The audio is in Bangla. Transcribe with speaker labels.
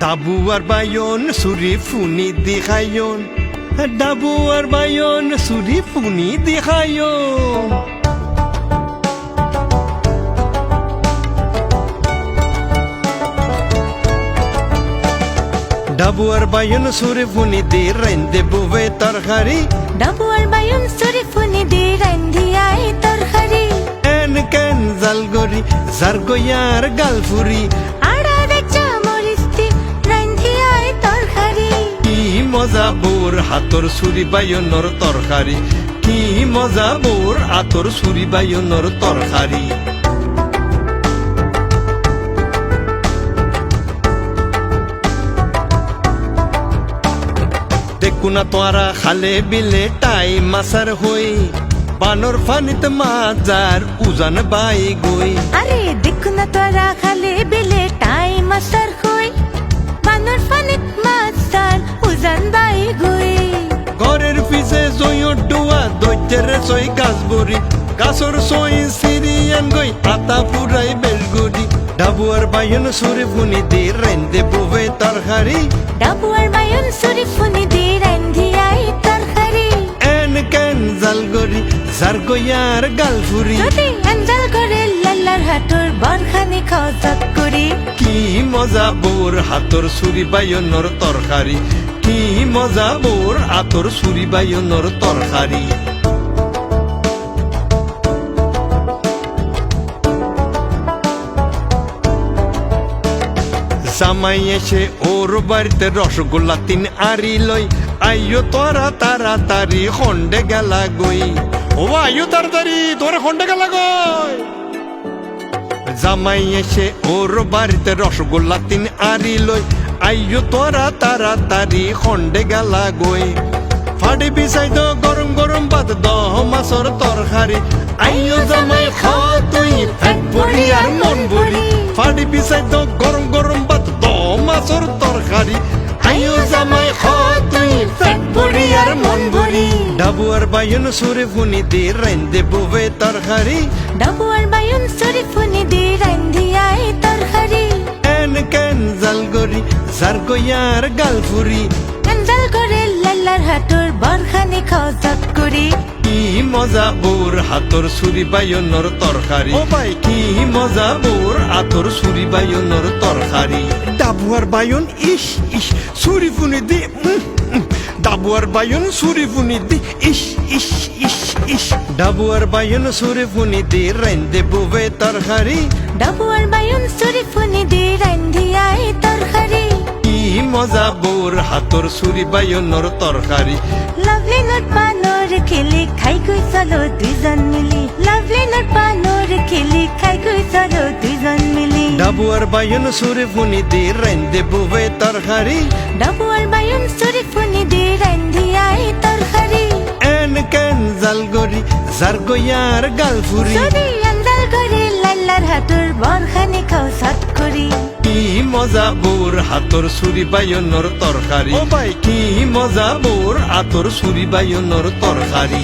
Speaker 1: ডাবু আর বায়ন সুরি ফুনি দেখায়ন, ডাবু আর বায়ন সুরি ফুনি দেখায়ন। ডাবু আর বায়ন সুরি ফুনি দি রাইন্দে বুবে তরকারি,
Speaker 2: ডাবু আর বায়ন সুরি ফুনি দি রাইন্দিয়াই তরকারি।
Speaker 1: এন কেন জালগরি জারগয়ার গালফুরি,
Speaker 2: আড়া দেখছা মরিস্তি রাইন্দিয়াই তরকারি।
Speaker 1: কি মজা বোর হাতর সুরি বায়নর তরকারি, কি মজা বোর হাতর সুরি বায়নর তরকারি। দেখুনা তোরা খালে বিলে টাই মাসার হই, বানর ফানিত মাজার উজান বাই গই।
Speaker 2: আরে দেখো না তোরা খালে বিলে টাইম আসার হই, বানর ফানিত মাছার উজান বাই গই।
Speaker 1: ঘরের পিছে জয়র ডুয়া দৈত্যের সই গাছ বরি, গাছর সই সিরিয়ান গই আতা পুরাই বেলগুড়ি। ডাবু আর বায়ন সুরি ফুনি দি রাইন্দে বুবে তরকারি,
Speaker 2: ডাবু আর বায়ন সুরি ফুনি দি রাইন্দিয়াই তরকারি।
Speaker 1: এন কেন জালগরি জারগয়ার গালফুরি,
Speaker 2: যদি আঞ্জাল করে লাল্লার হাতর বরখানি খজত করি।
Speaker 1: কি মজা বোর হাতর সুরি বায়নর তরকারি, কি মজা বোর হাতর সুরি বায়নর তরকারি। জামাই এসে ওর বাড়িতে রসগোল্লা 3 আরি লই, আইয়ো তোরা তাড়াতাড়ি খন্ডে গেলা গই। ও আইয়ো তাড়াতাড়ি তোরা খন্ডে গেলা গই। জামাই এসে ওর বাড়িতে রসগোল্লা 3 আরি লই, আইয়ো তোরা তাড়াতাড়ি খন্ডে গেলা গই। ফাড়ি বিছাই দ গরম গরম ভাত দহ মাছর তরকারি, আইয়ো জামাই খাওয়া তুই পেট ভরি আর মন ভরি। ফাড়ি বিছাই দ গরম গরম ভাত দহ মাছর তরকারি, আইয়ো জামাই খাওয়া তুই পেট ভরি আর মন ভরি। ডাবু আর বায়ন সুরি ফুনি দি রাইন্দে বুবে তরকারি,
Speaker 2: ডাবু আর বায়ন সুরি ফুনি দি রাইন্দিয়াই তরকারি।
Speaker 1: এন কেন জালগরি জারগয়ার গালফুরি,
Speaker 2: আঞ্জাল করে লাল্লার হাতর বরখানি খজত করি।
Speaker 1: কি মজা বোর হাতর সুরি বায়নর তরকারি, ও ভাই কি মজা বোর হাতর সুরি বায়নর তরকারি। ডাবু আর বায়ন ইস ইস সুরি ফুনি দি, ডাবু আর বায়ন সুরি ফুনি দি ইস ইস ইস ইস। ডাবু আর বায়ন সুরি ফুনি দি রাইন্দে বুবে তরকারি,
Speaker 2: ডাবু আর বায়ন সুরি ফুনি দি রাইন্দিয়াই তরকারি।
Speaker 1: কি মজা বোর হাতর সুরি বায়নর তরকারি।
Speaker 2: লাভলি নট পানোর খেলি খাই কই চলো দুইজন মিলি, লাভলি নট পানোর খেলি খাই কই চলো দুইজন মিলি।
Speaker 1: ডাবু আর বায়ন সুরি ফুনি দি রাইন্দে বুবে তরকারি,
Speaker 2: ডাবু আর বায়ন সুরি ফুনি দি রাইন্দিয়াই তরকারি।
Speaker 1: এন কেন জালগরি জারগয়ার গালফুরি,
Speaker 2: যদি আঞ্জাল করে লাল্লার হাতর বরখানি খজত করি।
Speaker 1: কি মজা বোর হাতর সুরি বায়নর তরকারি, ও ভাই কি মজা বোর হাতর সুরি বায়নর তরকারি।